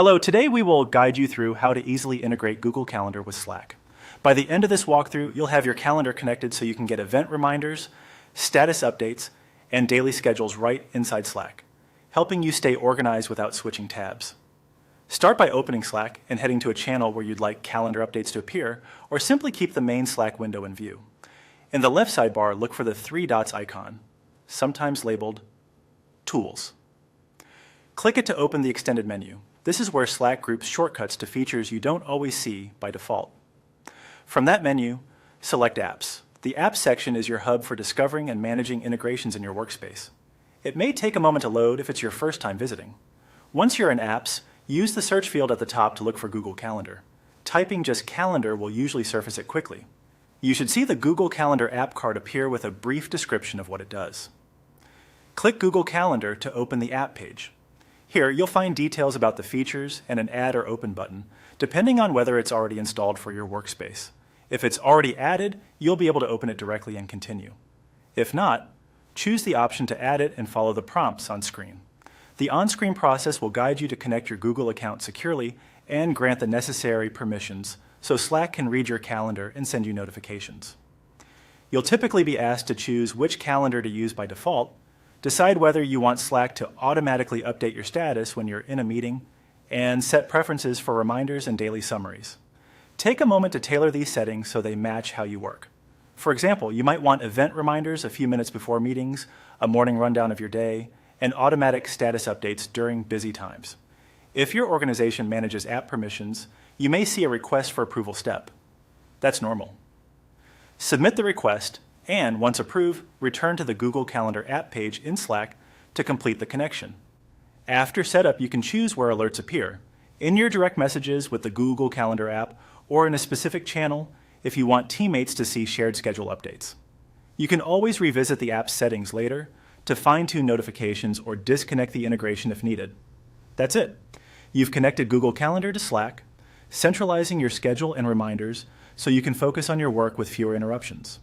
Hello, today we will guide you through how to easily integrate Google Calendar with Slack. By the end of this walkthrough, you'll have your calendar connected so you can get event reminders, status updates, and daily schedules right inside Slack, helping you stay organized without switching tabs. Start by opening Slack and heading to a channel where you'd like calendar updates to appear, or simply keep the main Slack window in view. In the left sidebar, look for the three dots icon, sometimes labeled Tools. Click it to open the extended menu. This is where Slack groups shortcuts to features you don't always see by default. From that menu, select Apps. The Apps section is your hub for discovering and managing integrations in your workspace. It may take a moment to load if it's your first time visiting. Once you're in Apps, use the search field at the top to look for Google Calendar. Typing just Calendar will usually surface it quickly. You should see the Google Calendar app card appear with a brief description of what it does. Click Google Calendar to open the app page. Here, you'll find details about the features and an Add or Open button, depending on whether it's already installed for your workspace. If it's already added, you'll be able to open it directly and continue. If not, choose the option to add it and follow the prompts on screen. The on-screen process will guide you to connect your Google account securely and grant the necessary permissions so Slack can read your calendar and send you notifications. You'll typically be asked to choose which calendar to use by default, decide whether you want Slack to automatically update your status when you're in a meeting, and set preferences for reminders and daily summaries. Take a moment to tailor these settings so they match how you work. For example, you might want event reminders a few minutes before meetings, a morning rundown of your day, and automatic status updates during busy times. If your organization manages app permissions, you may see a request for approval step. That's normal. Submit the request, and once approved, return to the Google Calendar app page in Slack to complete the connection. After setup, you can choose where alerts appear, in your direct messages with the Google Calendar app, or in a specific channel if you want teammates to see shared schedule updates. You can always revisit the app's settings later to fine-tune notifications or disconnect the integration if needed. That's it. You've connected Google Calendar to Slack, centralizing your schedule and reminders so you can focus on your work with fewer interruptions.